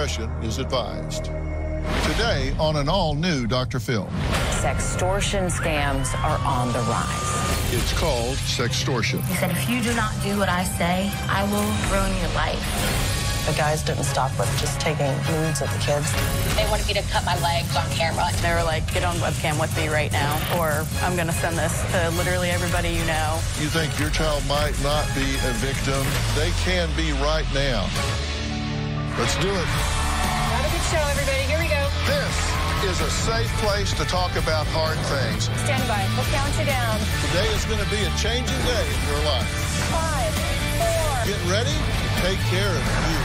discretion is advised. Today on an all-new Dr. Phil. Sextortion scams are on the rise. It's called Sextortion. He said, if you do not do what I say, I will ruin your life. The guys didn't stop with just taking nudes of the kids. They wanted me to cut my legs on camera. They were like, get on webcam with me right now, or I'm going to send this to literally everybody you know. You think your child might not be a victim? They can be right now. Let's do it. Have a good show, everybody. Here we go. This is a safe place to talk about hard things. Stand by. We'll count you down. Today is going to be a changing day in your life. 5, 4. Get ready to take care of you.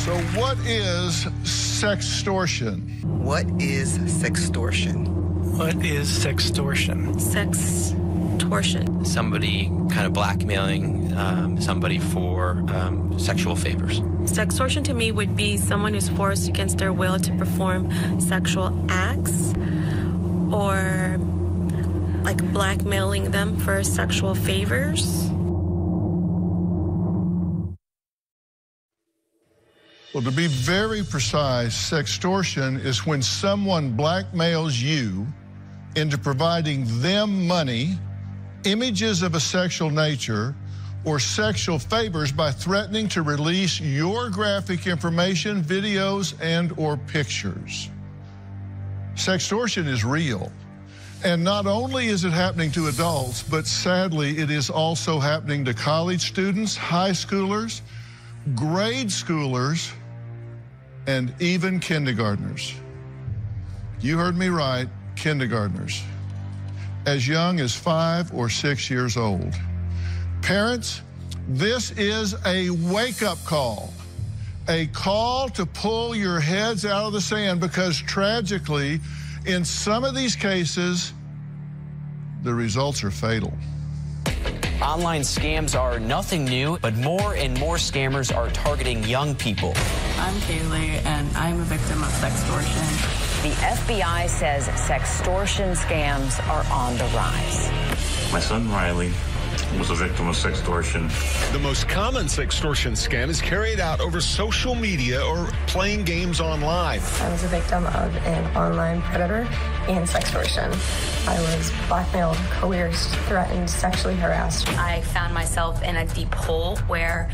So what is sextortion? What is sextortion? What is sextortion? Sextortion. Somebody kind of blackmailing somebody for sexual favors. Sextortion to me would be someone who's forced against their will to perform sexual acts or like blackmailing them for sexual favors. Well, to be very precise, sextortion is when someone blackmails you into providing them money, images of a sexual nature, or sexual favors by threatening to release your graphic information, videos, and or pictures. Sextortion is real. And not only is it happening to adults, but sadly, it is also happening to college students, high schoolers, grade schoolers, and even kindergartners. You heard me right, kindergartners. As young as 5 or 6 years old. Parents, this is a wake-up call. A call to pull your heads out of the sand because tragically, in some of these cases, the results are fatal. Online scams are nothing new, but more and more scammers are targeting young people. I'm Kaylee, and I'm a victim of sextortion. The FBI says sextortion scams are on the rise. My son, Riley, was a victim of sextortion. The most common sextortion scam is carried out over social media or playing games online. I was a victim of an online predator and sextortion. I was blackmailed, coerced, threatened, sexually harassed. I found myself in a deep hole where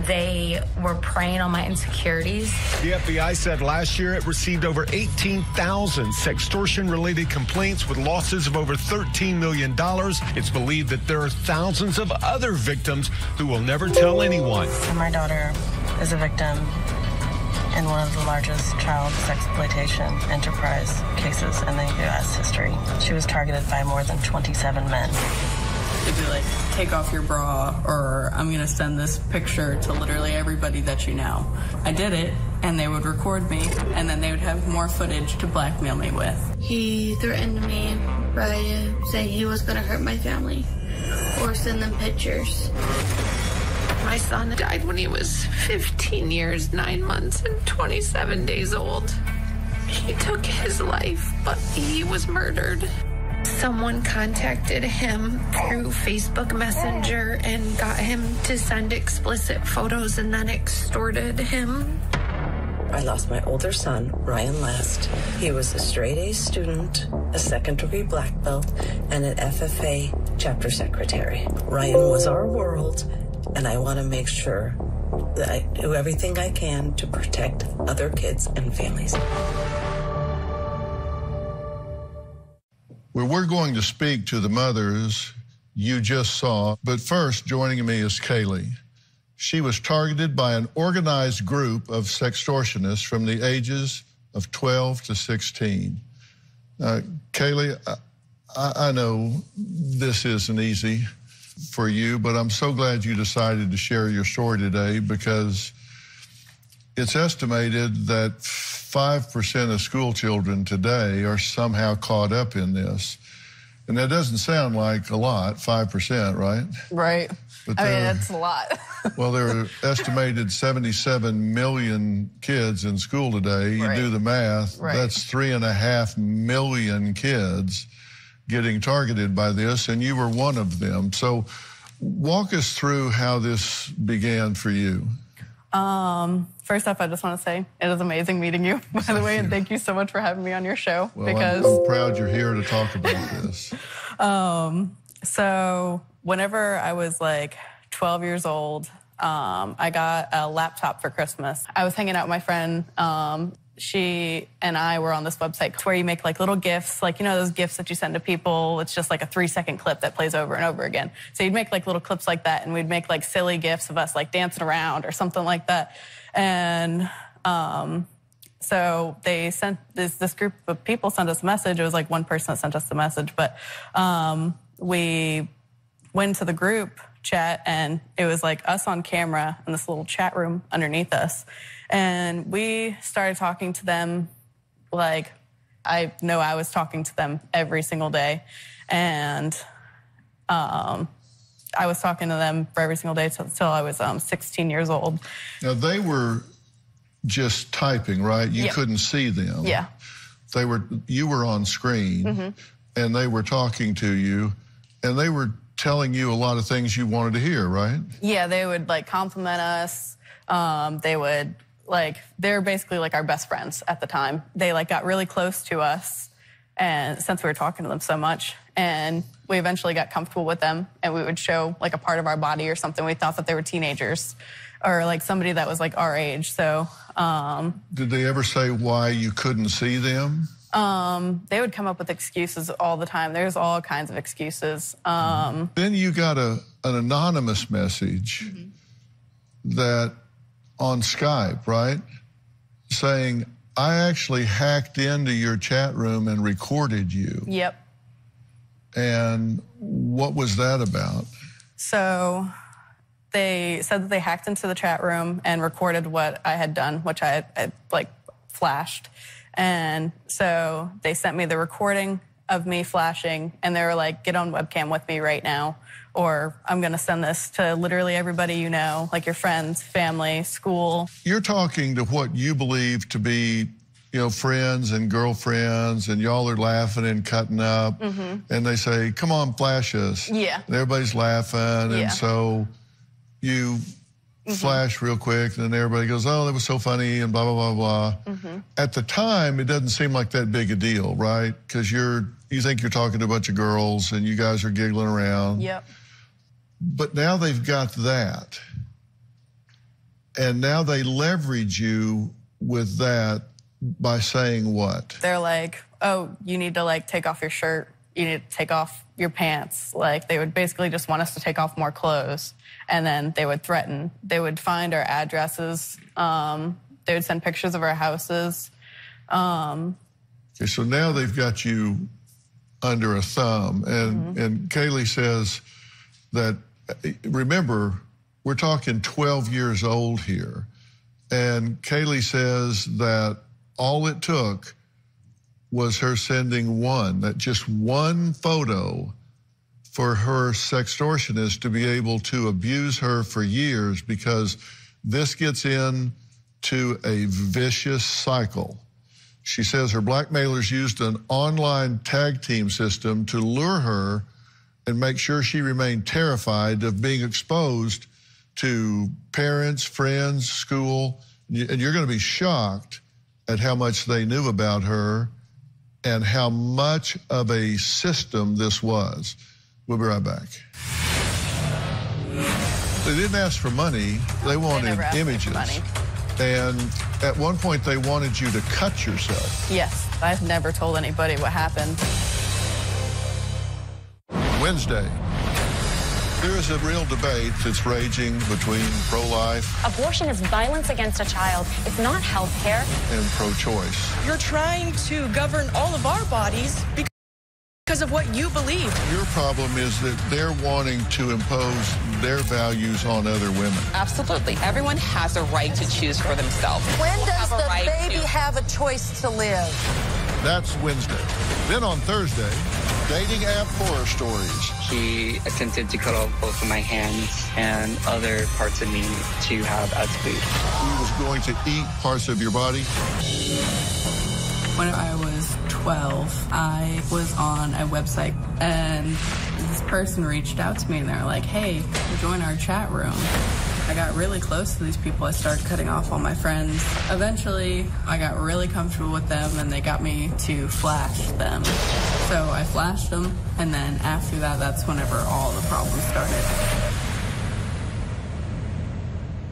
they were preying on my insecurities. The FBI said last year it received over 18,000 sextortion-related complaints with losses of over $13 million. It's believed that there are thousands of other victims who will never tell anyone. My daughter is a victim in one of the largest child sexploitation enterprise cases in the U.S. history. She was targeted by more than 27 men. They'd be like, take off your bra, or I'm going to send this picture to literally everybody that you know. I did it, and they would record me, and then they would have more footage to blackmail me with. He threatened me by saying he was going to hurt my family or send them pictures. My son died when he was 15 years, 9 months, and 27 days old. He took his life, but he was murdered. Someone contacted him through Facebook Messenger and got him to send explicit photos and then extorted him. I lost my older son, Ryan, last. He was a straight-A student, a second-degree black belt, and an FFA chapter secretary. Ryan was our world, and I want to make sure that I do everything I can to protect other kids and families. Well, we're going to speak to the mothers you just saw, but first, joining me is Kaylee. She was targeted by an organized group of sextortionists from the ages of 12 to 16. Kaylee, I know this isn't easy for you, but I'm so glad you decided to share your story today because it's estimated that 5% of school children today are somehow caught up in this. And that doesn't sound like a lot, 5%, right? Right. But I mean, that's a lot. Well, there are estimated 77 million kids in school today. You do the math, that's 3.5 million kids getting targeted by this, and you were one of them. So walk us through how this began for you. First off, I just want to say it is amazing meeting you, by the way, and thank you so much for having me on your show. Well, I'm proud you're here to talk about this. So whenever I was like 12 years old, I got a laptop for Christmas. I was hanging out with my friend. She and I were on this website where you make like little GIFs, like, you know, those GIFs that you send to people. It's just like a 3-second clip that plays over and over again. So you'd make like little clips like that, and we'd make like silly GIFs of us like dancing around or something like that. And so they sent this group of people sent us a message. It was like one person that sent us the message, but we went to the group chat, and it was like us on camera in this little chat room underneath us. And we started talking to them like I know I was talking to them every single day. And I was talking to them for every single day till I was 16 years old. Now, they were just typing, right? You couldn't see them. Yeah. You were on screen, and they were talking to you, and they were telling you a lot of things you wanted to hear, right? Yeah, they would like compliment us. They would they're basically like our best friends at the time. They like got really close to us, and since we were talking to them so much, and we eventually got comfortable with them, and we would show like a part of our body or something. We thought that they were teenagers or like somebody that was like our age. So did they ever say why you couldn't see them? They would come up with excuses all the time. There's all kinds of excuses. Then you got an anonymous message that on Skype, right? Saying, I actually hacked into your chat room and recorded you. Yep. And what was that about? So they said that they hacked into the chat room and recorded what I had done, which I like flashed. And so they sent me the recording of me flashing, and they were like, get on webcam with me right now, or I'm going to send this to literally everybody you know, like your friends, family, school. You're talking to what you believe to be, you know, friends and girlfriends, and y'all are laughing and cutting up, and they say, come on, flash us. Yeah. And everybody's laughing, and so you flash real quick, and then everybody goes, oh, that was so funny, and blah, blah, blah, blah. At the time, it doesn't seem like that big a deal, right? Because you think you're talking to a bunch of girls, and you guys are giggling around. Yep. But now they've got that, and now they leverage you with that by saying what? They're like, oh, you need to like take off your shirt. You need to take off your pants. Like they would basically just want us to take off more clothes. And then they would threaten. They would find our addresses. They would send pictures of our houses. Okay, so now they've got you under a thumb. And Kaylee says that, remember, we're talking 12 years old here. And Kaylee says that all it took was her sending just one photo for her sextortionist to be able to abuse her for years, because this gets into a vicious cycle. She says her blackmailers used an online tag team system to lure her and make sure she remained terrified of being exposed to parents, friends, school. And you're going to be shocked at how much they knew about her and how much of a system this was. We'll be right back. They didn't ask for money. They wanted images. And at one point, they wanted you to cut yourself. Yes. I've never told anybody what happened. Wednesday, there is a real debate that's raging between pro-life. Abortion is violence against a child. It's not health care. And pro-choice. You're trying to govern all of our bodies because of what you believe. Your problem is that they're wanting to impose their values on other women. Absolutely. Everyone has a right to choose for themselves. When does the baby have a choice to live? That's Wednesday. Then on Thursday, dating app horror stories. He attempted to cut off both of my hands and other parts of me to have as food. He was going to eat parts of your body. When I was 12, I was on a website, and this person reached out to me, and they were like, hey, join our chat room. I got really close to these people. I started cutting off all my friends. Eventually, I got really comfortable with them, and they got me to flash them. So I flashed them, and then after that, that's whenever all the problems started.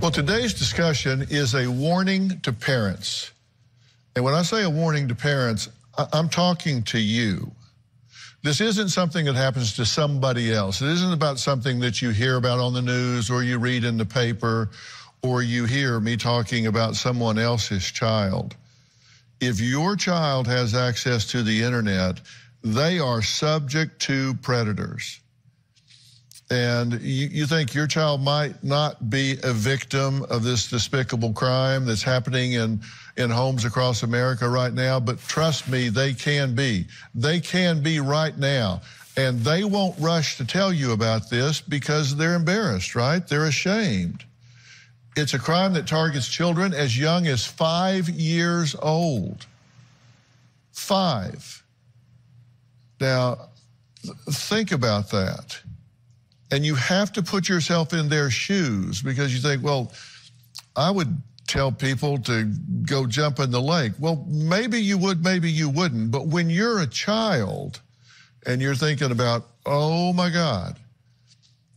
Well, today's discussion is a warning to parents. And when I say a warning to parents, I'm talking to you. This isn't something that happens to somebody else. It isn't about something that you hear about on the news or you read in the paper or you hear me talking about someone else's child. If your child has access to the internet, they are subject to predators. And you think your child might not be a victim of this despicable crime that's happening in homes across America right now, but trust me, they can be. They can be right now. And they won't rush to tell you about this because they're embarrassed, right? They're ashamed. It's a crime that targets children as young as 5 years old. 5. Now, think about that. And you have to put yourself in their shoes because you think, well, I would tell people to go jump in the lake. Well, maybe you would, maybe you wouldn't. But when you're a child and you're thinking about, oh my God,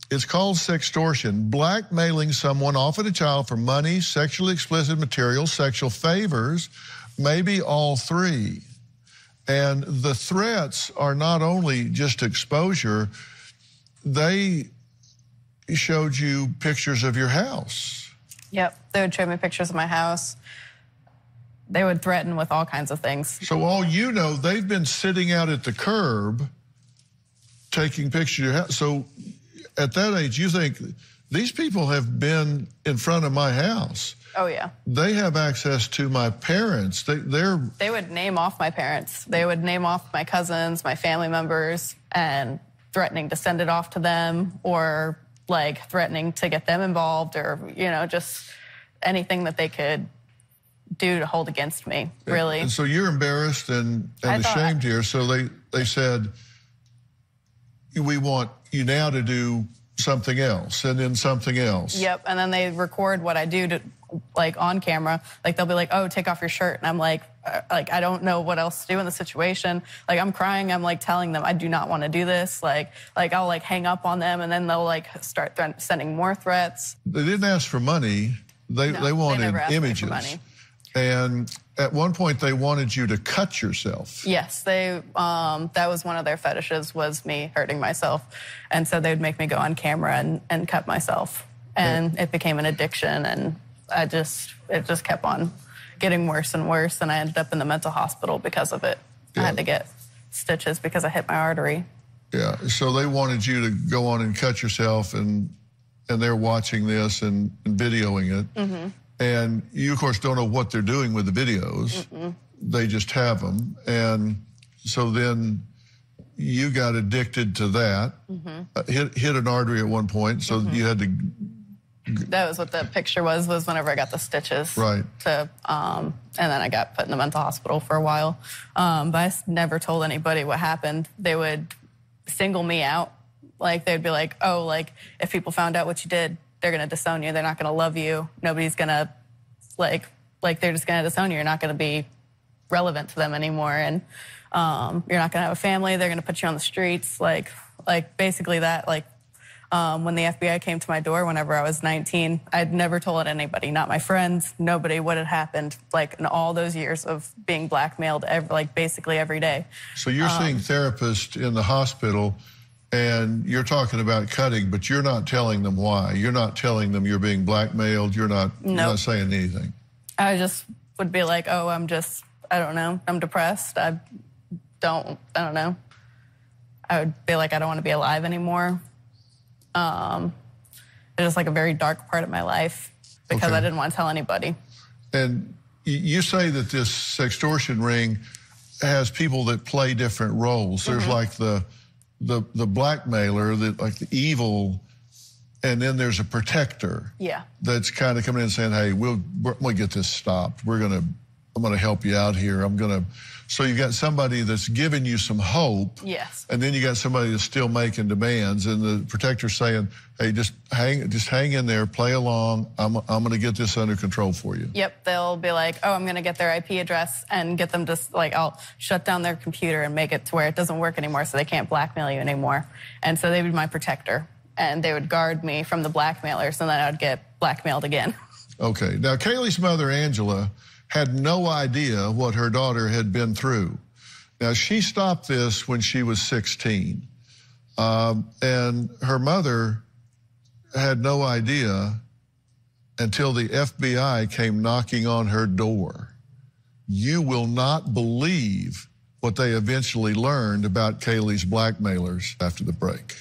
it's called sextortion, blackmailing someone, often a child, for money, sexually explicit material, sexual favors, maybe all three. And the threats are not only just exposure, they showed you pictures of your house. Yep, they would show me pictures of my house. They would threaten with all kinds of things. So all you know, they've been sitting out at the curb taking pictures of your house. So at that age, you think, these people have been in front of my house. Oh, yeah. They have access to my parents. They would name off my parents. They would name off my cousins, my family members, and threatening to send it off to them, or like threatening to get them involved, or, you know, just anything that they could do to hold against me, really. And so you're embarrassed and ashamed here. So they said, we want you now to do something else, and then something else. Yep, and then they record what I do to, like, on camera. Like, they'll be like, oh, take off your shirt. And I'm like, I don't know what else to do in the situation. Like, I'm crying. I'm, like, telling them I do not want to do this. Like I'll, like, hang up on them, and then they'll, like, start sending more threats. They didn't ask for money. They wanted never asked images. me for money. And at one point, they wanted you to cut yourself. Yes, that was one of their fetishes, was me hurting myself. And so they'd make me go on camera and cut myself. And it became an addiction, and it just kept on getting worse and worse, and I ended up in the mental hospital because of it. Yeah. I had to get stitches because I hit my artery. Yeah, so they wanted you to go on and cut yourself, and they're watching this and videoing it. Mm-hmm. And you, of course, don't know what they're doing with the videos. Mm-mm. They just have them. And so then you got addicted to that, hit an artery at one point, so you had to... That was what the picture was whenever I got the stitches. Right. And then I got put in the mental hospital for a while. But I never told anybody what happened. They would single me out. Like, they'd be like, oh, like, if people found out what you did, they're going to disown you. They're not going to love you. Nobody's going to, like, they're just going to disown you. You're not going to be relevant to them anymore. And you're not going to have a family. They're going to put you on the streets. Like basically that, like, when the FBI came to my door whenever I was 19, I'd never told anybody, not my friends, nobody, what had happened, like, in all those years of being blackmailed, basically every day. So you're seeing therapists in the hospital, and you're talking about cutting, but you're not telling them why. You're not telling them you're being blackmailed. You're not saying anything. I just would be like, oh, I don't know, I'm depressed. I don't know. I would be like, I don't want to be alive anymore. It's just like a very dark part of my life because I didn't want to tell anybody. And you say that this sextortion ring has people that play different roles. There's like the blackmailer, like the evil, and then there's a protector. Yeah. That's kind of coming in and saying, hey, we're going to get this stopped. I'm going to help you out here. So you got somebody that's giving you some hope. Yes. And then you got somebody that's still making demands, and the protector's saying, hey, just hang in there, play along. I'm going to get this under control for you. Yep. They'll be like, oh, I'm going to get their IP address and get them to, like, I'll shut down their computer and make it to where it doesn't work anymore so they can't blackmail you anymore. And so they would be my protector, and they would guard me from the blackmailers, and then I would get blackmailed again. Okay. Now, Kaylee's mother, Angela, had no idea what her daughter had been through. Now, she stopped this when she was 16, and her mother had no idea until the FBI came knocking on her door. You will not believe what they eventually learned about Kaylee's blackmailers after the break.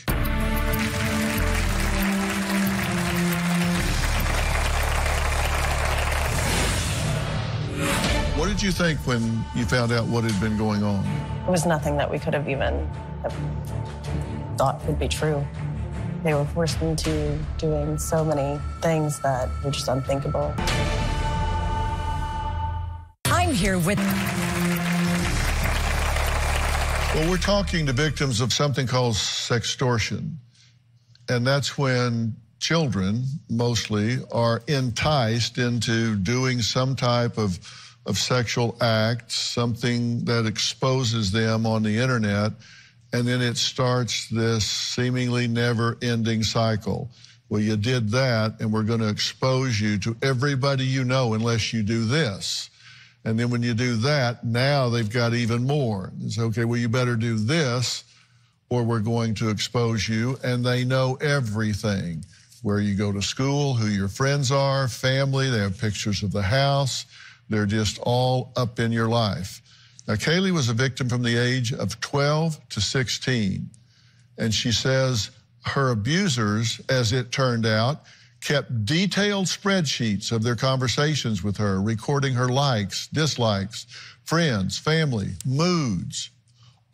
What did you think when you found out what had been going on? It was nothing that we could have even thought could be true. They were forced into doing so many things that were just unthinkable. I'm here with... Well, we're talking to victims of something called sextortion. And that's when children, mostly, are enticed into doing some type of sexual act, something that exposes them on the internet, and then it starts this seemingly never-ending cycle. Well, you did that, and we're going to expose you to everybody you know unless you do this. And then when you do that, now they've got even more. It's okay, well, you better do this, or we're going to expose you, and they know everything. Where you go to school, who your friends are, family, they have pictures of the house. They're just all up in your life. Now, Kaylee was a victim from the age of 12 to 16. And she says her abusers, as it turned out, kept detailed spreadsheets of their conversations with her, recording her likes, dislikes, friends, family, moods,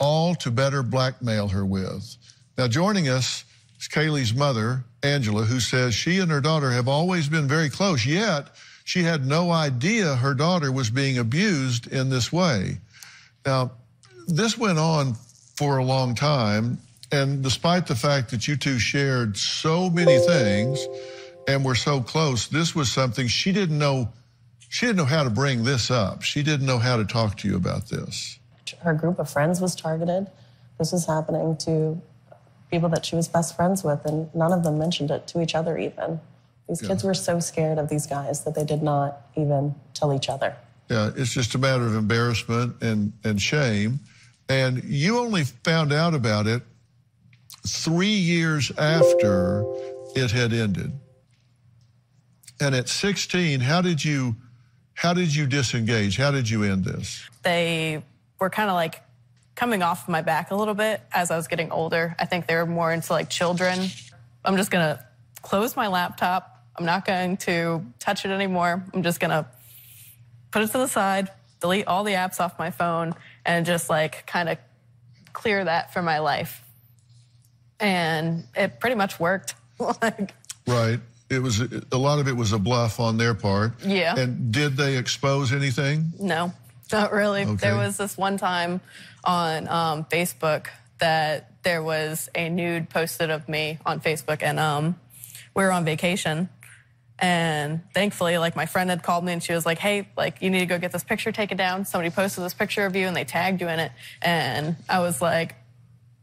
all to better blackmail her with. Now, joining us is Kaylee's mother, Angela, who says she and her daughter have always been very close, yet she had no idea her daughter was being abused in this way. Now, this went on for a long time, and despite the fact that you two shared so many things and were so close, this was something she didn't know how to bring this up. She didn't know how to talk to you about this. Her group of friends was targeted. This was happening to people that she was best friends with, and none of them mentioned it to each other even. These kids were so scared of these guys that they did not even tell each other. Yeah, it's just a matter of embarrassment and shame. And you only found out about it 3 years after it had ended. And at 16, how did you disengage? How did you end this? They were kind of like coming off my back a little bit as I was getting older. I think they were more into like children. I'm just going to close my laptop. I'm not going to touch it anymore. I'm just going to put it to the side, delete all the apps off my phone, and just like kind of clear that from my life. And it pretty much worked. Right. It was a lot of it was a bluff on their part. Yeah. And did they expose anything? No, not really. Okay. There was this one time on Facebook that there was a nude posted of me on Facebook, and we were on vacation. And thankfully, like, my friend had called me and she was like, hey, like, you need to go get this picture taken down. Somebody posted this picture of you and they tagged you in it. And I was like,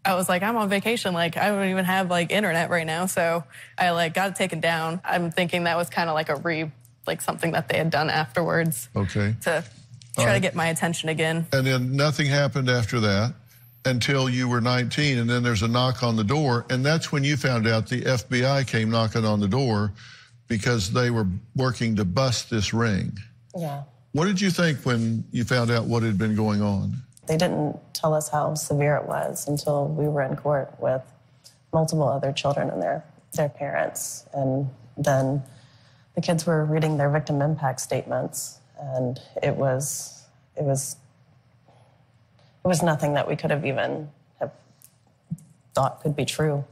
I'm on vacation. Like, I don't even have like internet right now. So I like got it taken down. I'm thinking that was kind of like something that they had done afterwards. Okay. To try to get my attention again. And then nothing happened after that until you were 19. And then there's a knock on the door. And that's when you found out the FBI came knocking on the door because they were working to bust this ring. Yeah. What did you think when you found out what had been going on? They didn't tell us how severe it was until we were in court with multiple other children and their parents. And then the kids were reading their victim impact statements, and it was It was nothing that we could have even have thought could be true.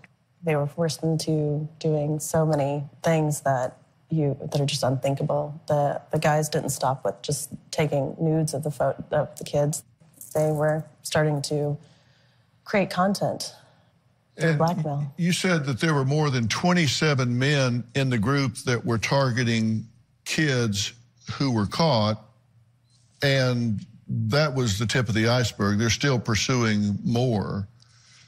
They were forced into doing so many things that are just unthinkable. The guys didn't stop with just taking nudes of the kids. They were starting to create content through blackmail. You said that there were more than 27 men in the group that were targeting kids who were caught, and that was the tip of the iceberg. They're still pursuing more.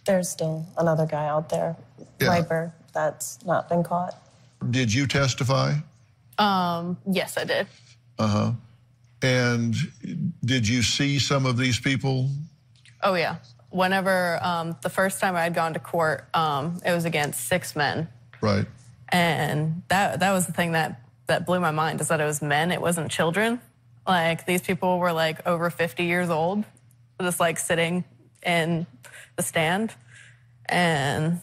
There's still another guy out there, Riper, that's not been caught. Did you testify? Yes, I did. Uh-huh. And did you see some of these people? Oh, yeah. Whenever the first time I had gone to court, it was against 6 men. Right. And that was the thing that blew my mind, is that it was men, it wasn't children. Like, these people were, like, over 50 years old, just, like, sitting in the stand. And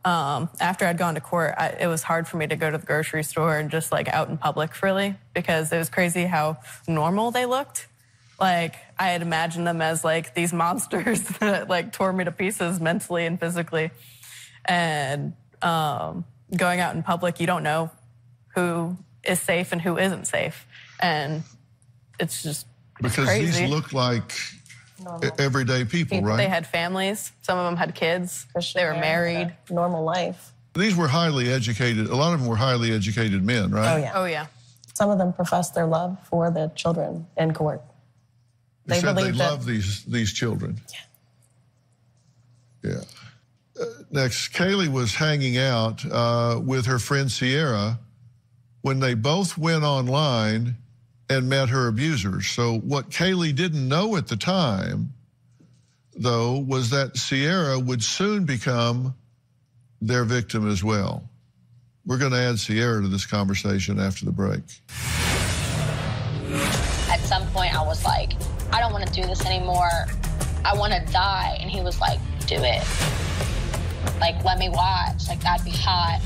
after I'd gone to court, it was hard for me to go to the grocery store and just, like, out in public, really, because it was crazy how normal they looked. Like, I had imagined them as, like, these monsters that, like, tore me to pieces mentally and physically. And going out in public, you don't know who is safe and who isn't safe. And it's just because crazy. These look like everyday people, right? They had families. Some of them had kids. They were married. Normal life. These were highly educated. A lot of them were highly educated men, right? Oh, yeah. Oh, yeah. Some of them professed their love for the children in court. They said they love these children. Yeah. Next, Kaylee was hanging out with her friend Sierra when they both went online and met her abusers. So what Kaylee didn't know at the time, though, was that Sierra would soon become their victim as well. We're going to add Sierra to this conversation after the break. At some point, I was like, I don't want to do this anymore. I want to die. And he was like, do it. Like, let me watch. Like, that'd be hot.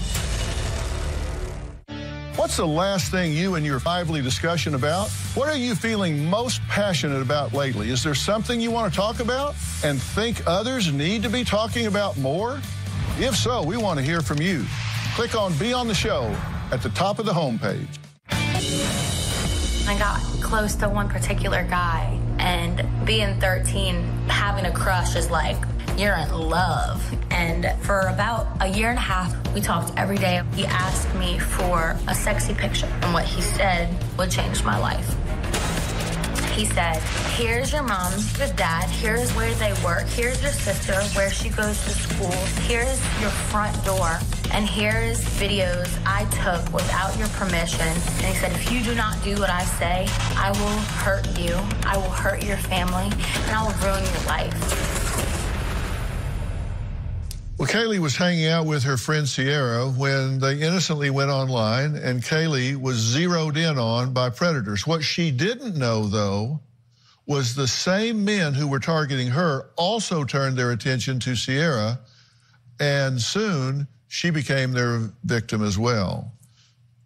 What's the last thing you and your lively discussion about? What are you feeling most passionate about lately? Is there something you want to talk about and think others need to be talking about more? If so, we want to hear from you. Click on Be on the Show at the top of the homepage. I got close to one particular guy, and being 13, having a crush is like, you're in love. And for about a year and a half, we talked every day. He asked me for a sexy picture, and what he said would change my life. He said, here's your mom, your dad, here's where they work, here's your sister, where she goes to school, here's your front door, and here's videos I took without your permission. And he said, if you do not do what I say, I will hurt you, I will hurt your family, and I will ruin your life. Well, Kaylee was hanging out with her friend Sierra when they innocently went online, and Kaylee was zeroed in on by predators. What she didn't know, though, was the same men who were targeting her also turned their attention to Sierra, and soon she became their victim as well.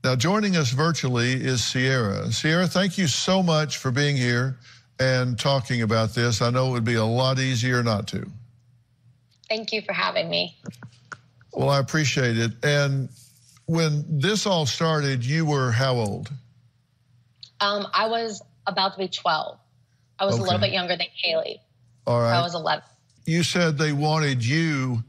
Now, joining us virtually is Sierra. Sierra, thank you so much for being here and talking about this. I know it would be a lot easier not to. Thank you for having me. Well, I appreciate it. And when this all started, you were how old? I was about to be 12. I was a little bit younger than Kaylee. All right. I was 11. You said they wanted you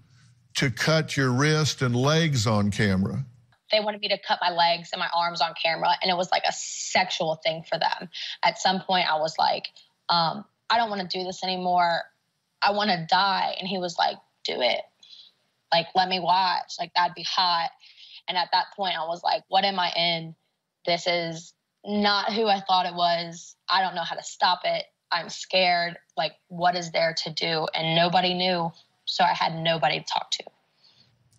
to cut your wrist and legs on camera. They wanted me to cut my legs and my arms on camera, and it was like a sexual thing for them. At some point, I was like, I don't want to do this anymore. I want to die. And he was like, do it. Like, let me watch. Like, that'd be hot. And at that point, I was like, what am I in? This is not who I thought it was. I don't know how to stop it. I'm scared. Like, what is there to do? And nobody knew, so I had nobody to talk to.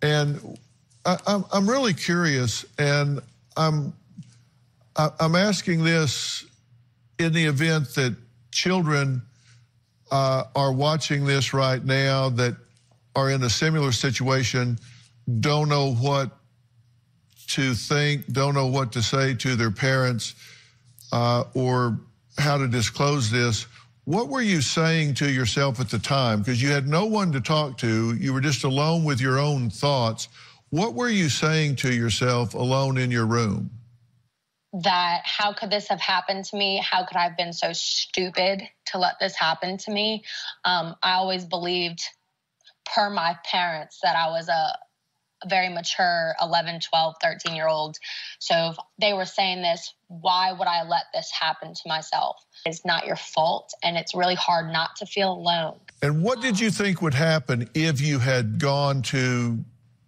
And I'm really curious, and I'm asking this in the event that children are watching this right now that are in a similar situation, don't know what to think, don't know what to say to their parents or how to disclose this. What were you saying to yourself at the time? Because you had no one to talk to. You were just alone with your own thoughts. What were you saying to yourself alone in your room? That how could this have happened to me? How could I have been so stupid to let this happen to me? I always believed, per my parents, that I was a very mature 11, 12, 13-year-old. So if they were saying this, why would I let this happen to myself? It's not your fault, and it's really hard not to feel alone. And what did you think would happen if you had gone to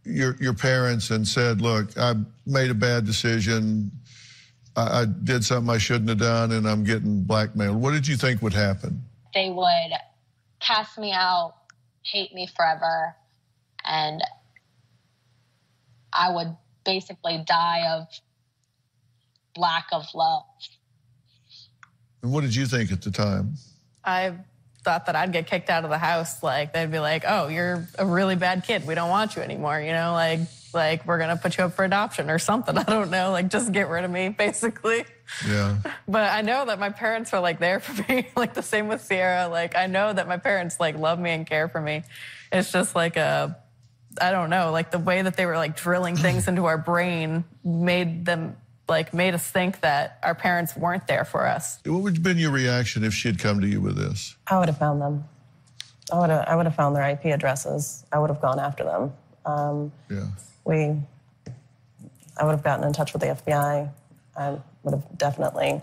your parents and said, look, I made a bad decision, I did something I shouldn't have done, and I'm getting blackmailed? What did you think would happen? They would cast me out, hate me forever, and I would basically die of lack of love. And what did you think at the time? I thought that I'd get kicked out of the house. Like, they'd be like, oh, you're a really bad kid. We don't want you anymore. You know, like we're going to put you up for adoption or something. I don't know. Like, just get rid of me, basically. Yeah. But I know that my parents are, like, there for me. Like, the same with Sierra. Like, I know that my parents, like, love me and care for me. It's just like I don't know, like the way that they were like drilling things into our brain made us think that our parents weren't there for us. What would have been your reaction if she had come to you with this? I would have found them. I would have found their IP addresses. I would have gone after them. Yeah. I would have gotten in touch with the FBI. I would have definitely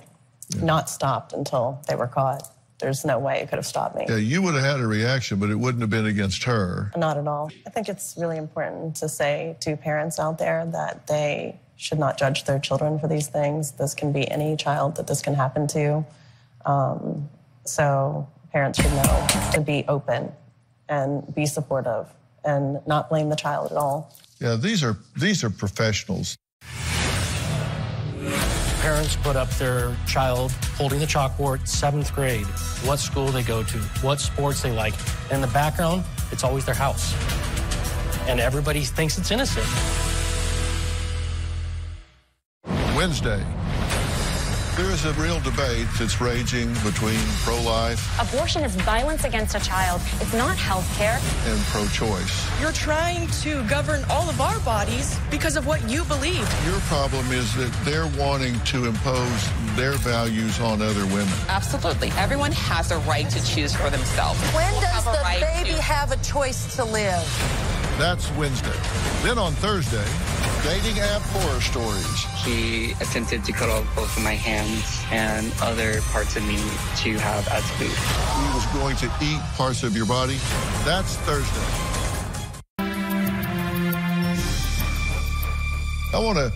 not stopped until they were caught. There's no way it could have stopped me. Yeah, you would have had a reaction, but it wouldn't have been against her. Not at all. I think it's really important to say to parents out there that they should not judge their children for these things. This can be any child that this can happen to. So parents should know to be open and be supportive and not blame the child at all. Yeah, these are professionals. Parents put up their child holding the chalkboard, 7th grade, what school they go to, what sports they like. And in the background, it's always their house. And everybody thinks it's innocent. Wednesday, there is a real debate that's raging between pro-life Abortion is violence against a child. It's not health care. and pro-choice. You're trying to govern all of our bodies because of what you believe. Your problem is that they're wanting to impose their values on other women. Absolutely. Everyone has a right to choose for themselves. When does the baby have a choice to live? That's Wednesday. Then on Thursday, dating app horror stories. He attempted to cut off both of my hands and other parts of me to have as food. He was going to eat parts of your body. That's Thursday. I want to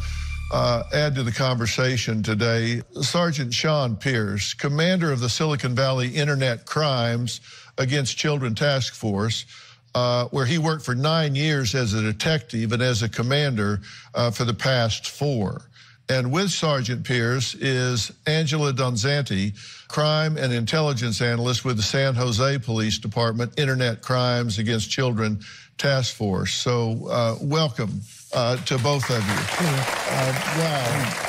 add to the conversation today Sergeant Sean Pierce, commander of the Silicon Valley Internet Crimes Against Children Task Force, where he worked for 9 years as a detective and as a commander for the past 4. And with Sergeant Pierce is Angela Donzanti, crime and intelligence analyst with the San Jose Police Department Internet Crimes Against Children Task Force. So welcome to both of you. Wow.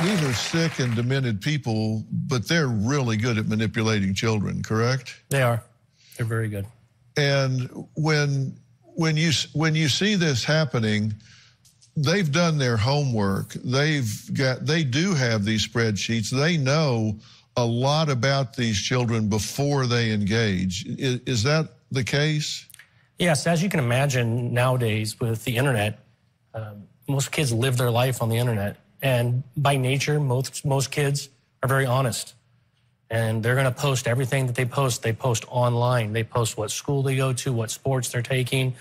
These are sick and demented people, but they're really good at manipulating children, correct? They are. They're very good. And when you see this happening, they've done their homework. They do have these spreadsheets. They know a lot about these children before they engage. Is that the case? Yes, as you can imagine nowadays with the internet, most kids live their life on the internet. And by nature, most kids are very honest. And they're going to post everything that they post online. They post what school they go to, what sports they're taking.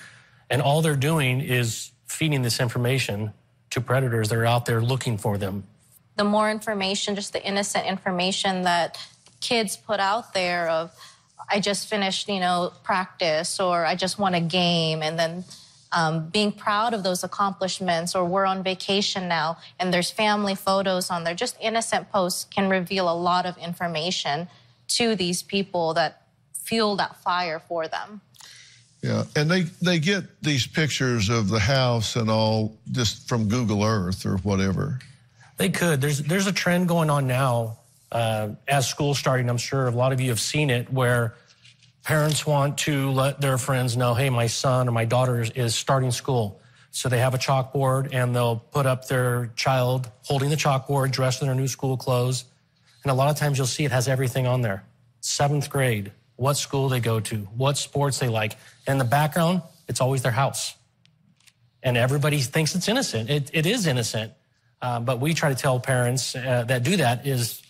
And all they're doing is feeding this information to predators that are out there looking for them. The more information, just the innocent information that kids put out there of, I just finished, practice, or I just won a game, and then being proud of those accomplishments, or we're on vacation now and there's family photos on there. Just innocent posts can reveal a lot of information to these people that fuel that fire for them. Yeah, and they get these pictures of the house and all just from Google Earth or whatever. They could. There's a trend going on now As school's starting, I'm sure a lot of you have seen it, where parents want to let their friends know, hey, my son or my daughter is starting school. So they have a chalkboard, and they'll put up their child holding the chalkboard, dressed in their new school clothes. And a lot of times you'll see it has everything on there. 7th grade, what school they go to, what sports they like. And in the background, it's always their house. And everybody thinks it's innocent. It is innocent. But we try to tell parents that do that is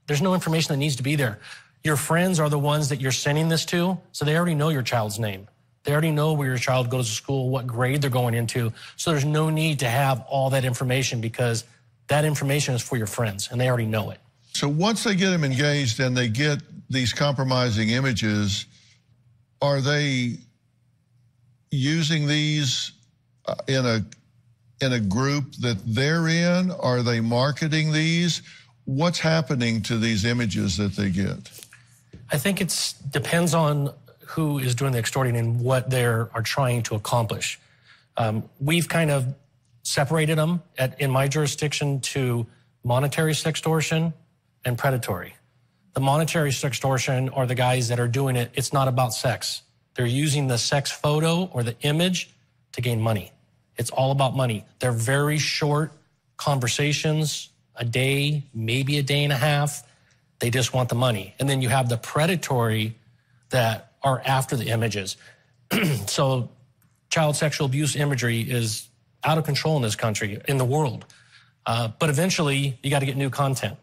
there's no information that needs to be there. Your friends are the ones that you're sending this to, so they already know your child's name. They already know where your child goes to school, what grade they're going into. So there's no need to have all that information, because that information is for your friends, and they already know it. So once they get them engaged and they get these compromising images, are they using these in a group that they're in? Are they marketing these? What's happening to these images that they get? I think it depends on who is doing the extorting and what they are trying to accomplish. We've kind of separated them in my jurisdiction to monetary sextortion and predatory. The monetary sextortion are the guys that are doing it. It's not about sex. They're using the sex photo or the image to gain money. It's all about money. They're very short conversations, a day, maybe a day and a half. They just want the money. And then you have the predatory that are after the images. So child sexual abuse imagery is out of control in this country, in the world. But eventually, you got to get new content.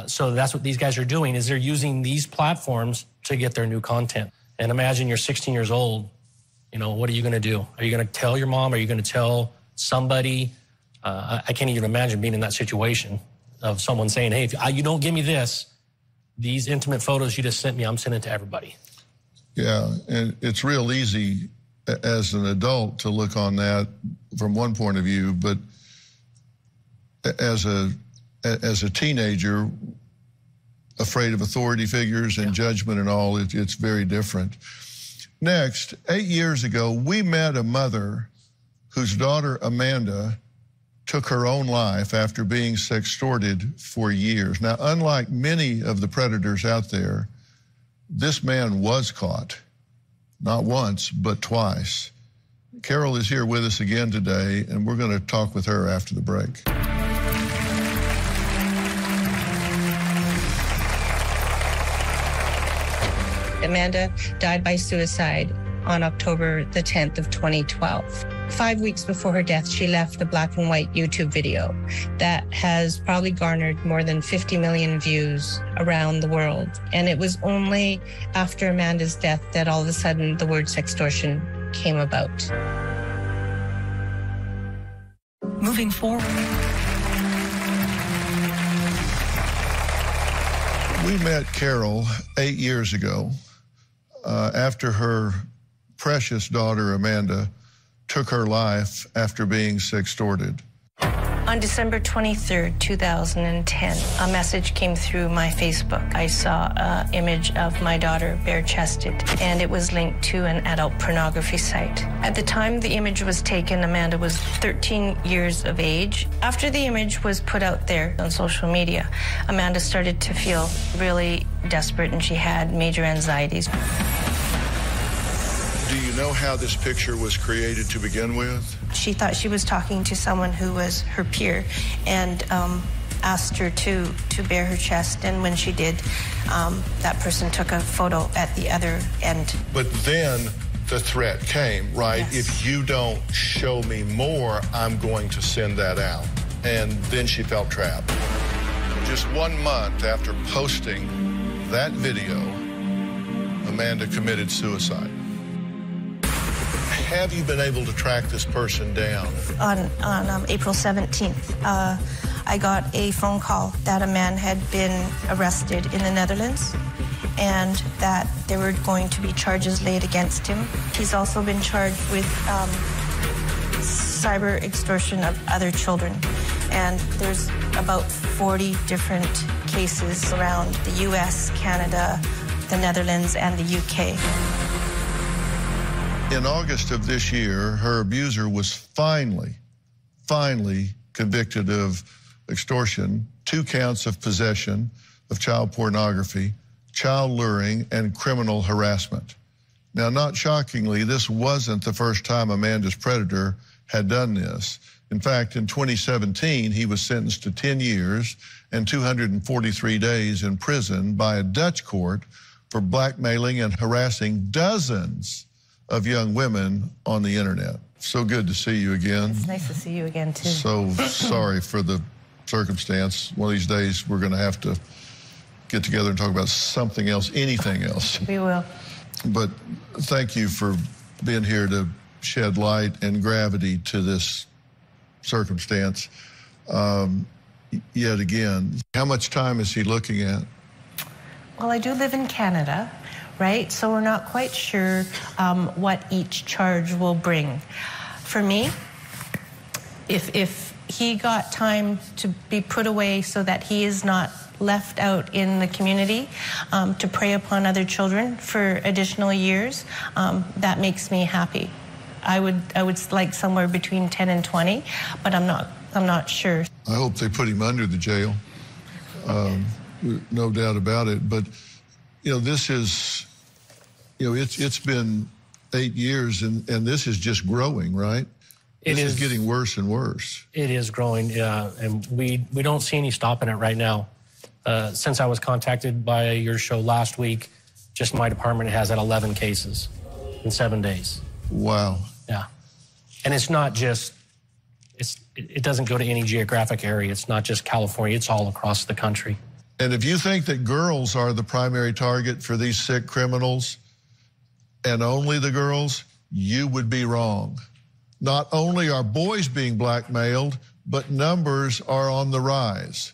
So that's what these guys are doing, is they're using these platforms to get their new content. And imagine you're 16 years old. You know, what are you going to do? Are you going to tell your mom? Are you going to tell somebody? I can't even imagine being in that situation of someone saying, hey, if you don't give me this, these intimate photos you just sent me, I'm sending it to everybody. Yeah, and it's real easy as an adult to look on that from one point of view, but as a teenager, afraid of authority figures and judgment and all, it's very different. Next, 8 years ago, we met a mother whose daughter, Amanda, took her own life after being sextorted for years. Now, unlike many of the predators out there, this man was caught, not once, but twice. Carol is here with us again today, and we're going to talk with her after the break. Amanda died by suicide on October the 10th of 2012. 5 weeks before her death, she left a black and white YouTube video that has probably garnered more than 50 million views around the world. And it was only after Amanda's death that all of a sudden the word sextortion came about. Moving forward. We met Carol 8 years ago after her precious daughter, Amanda, took her life after being sextorted. On December 23rd, 2010, a message came through my Facebook. I saw an image of my daughter bare-chested, and it was linked to an adult pornography site. At the time the image was taken, Amanda was 13 years of age. After the image was put out there on social media, Amanda started to feel really desperate, and she had major anxieties. Do you know how this picture was created to begin with? She thought she was talking to someone who was her peer, and asked her to bare her chest, and when she did, that person took a photo at the other end. But then the threat came, right? Yes. If you don't show me more, I'm going to send that out. And then she felt trapped. Just 1 month after posting that video, Amanda committed suicide. Have you been able to track this person down? On April 17th, I got a phone call that a man had been arrested in the Netherlands and that there were going to be charges laid against him. He's also been charged with cyber extortion of other children. And there's about 40 different cases around the US, Canada, the Netherlands, and the UK. In August of this year, her abuser was finally convicted of extortion. 2 counts of possession of child pornography, child luring, and criminal harassment. Now, not shockingly, this wasn't the first time Amanda's predator had done this. In fact, in 2017, he was sentenced to 10 years and 243 days in prison by a Dutch court for blackmailing and harassing dozens of young women on the internet. So good to see you again. It's nice to see you again, too. So sorry for the circumstance. One of these days, we're going to have to get together and talk about something else, anything else. We will. But thank you for being here to shed light and gravity to this circumstance. Yet again, how much time is he looking at? Well, I do live in Canada, right? So we're not quite sure what each charge will bring. For me, if he got time to be put away so that he is not left out in the community to prey upon other children for additional years, that makes me happy. I would like somewhere between 10 and 20, but I'm not sure. I hope they put him under the jail. No doubt about it. But this is, it's been 8 years, and this is just growing, right? This is getting worse and worse. It is growing, and we don't see any stopping it right now. Since I was contacted by your show last week, just my department has had 11 cases in 7 days. Wow. Yeah. And it's not just, it doesn't go to any geographic area. It's not just California. It's all across the country. And if you think that girls are the primary target for these sick criminals, and only the girls, you would be wrong. Not only are boys being blackmailed, but numbers are on the rise.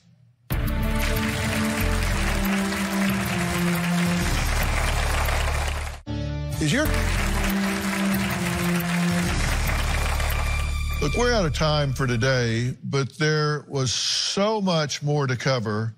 Look, we're out of time for today, but there was so much more to cover.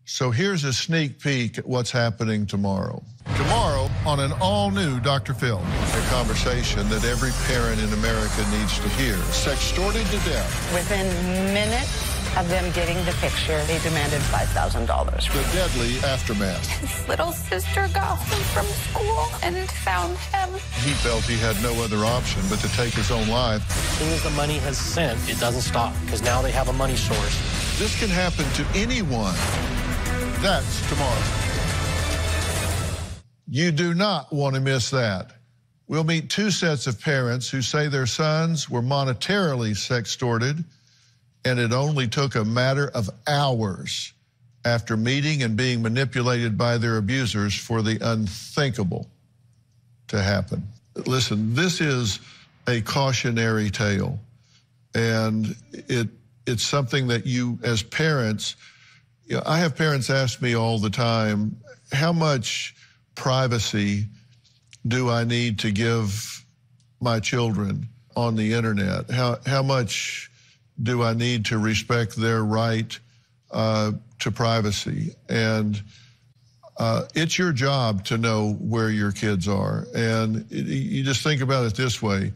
So here's a sneak peek at what's happening tomorrow. Tomorrow on an all-new Dr. Phil, a conversation that every parent in America needs to hear. Sextorted to death. Within minutes of them getting the picture, they demanded $5,000. The deadly aftermath. His little sister got home from school and found him. He felt he had no other option but to take his own life. As soon as the money has sent, it doesn't stop, because now they have a money source. This can happen to anyone. That's tomorrow. You do not want to miss that. We'll meet 2 sets of parents who say their sons were monetarily sextorted, and it only took a matter of hours after meeting and being manipulated by their abusers for the unthinkable to happen. Listen, this is a cautionary tale, and it's something that you, as parents, I have parents ask me all the time, how much privacy do I need to give my children on the internet? How much do I need to respect their right to privacy? And it's your job to know where your kids are. And you just think about it this way.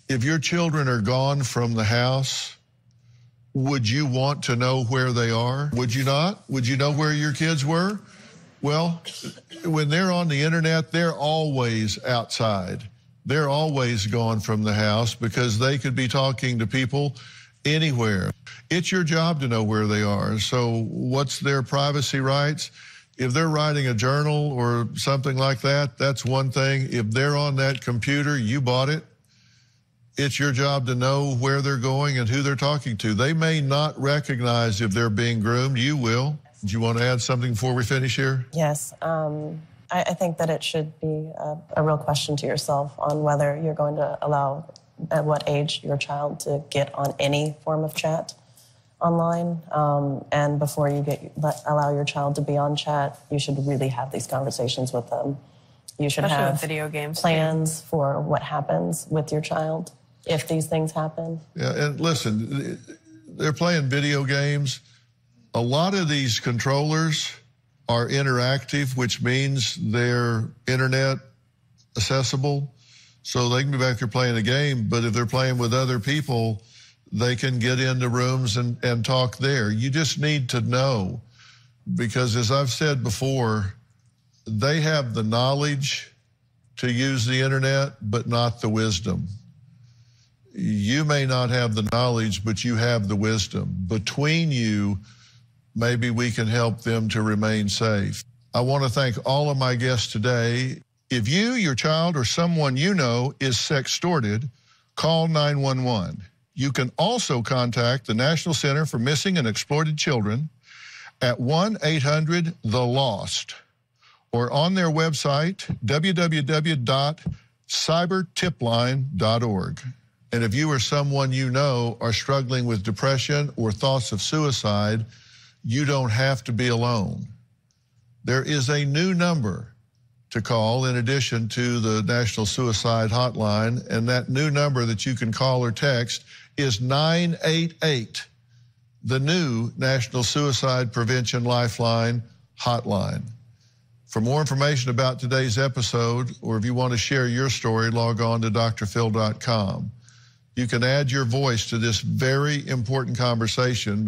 If your children are gone from the house, would you want to know where they are? Would you not? Would you know where your kids were? Well, when they're on the internet, they're always outside. They're always gone from the house because they could be talking to people anywhere. It's your job to know where they are. So what's their privacy rights? If they're writing a journal or something like that, that's one thing. If they're on that computer, you bought it. It's your job to know where they're going and who they're talking to. They may not recognize if they're being groomed. You will. Do you want to add something before we finish here? Yes. I think that it should be a real question to yourself on whether you're going to allow, at what age, your child to get on any form of chat online. And before you allow your child to be on chat, you should really have these conversations with them. You should Especially have with video games plans for what happens with your child if these things happen. Yeah, and listen, they're playing video games. A lot of these controllers are interactive, which means they're internet accessible. So they can be back there playing a game, but if they're playing with other people, they can get into rooms and talk there. You just need to know, because as I've said before, they have the knowledge to use the internet, but not the wisdom. You may not have the knowledge, but you have the wisdom. Between you, maybe we can help them to remain safe. I want to thank all of my guests today. If you, your child, or someone you know is sextorted, call 911. You can also contact the National Center for Missing and Exploited Children at 1-800-THE-LOST or on their website, www.cybertipline.org. And if you or someone you know are struggling with depression or thoughts of suicide, you don't have to be alone. There is a new number to call in addition to the National Suicide Hotline, and that new number that you can call or text is 988, the new National Suicide Prevention Lifeline Hotline. For more information about today's episode, or if you want to share your story, log on to drphil.com. You can add your voice to this very important conversation.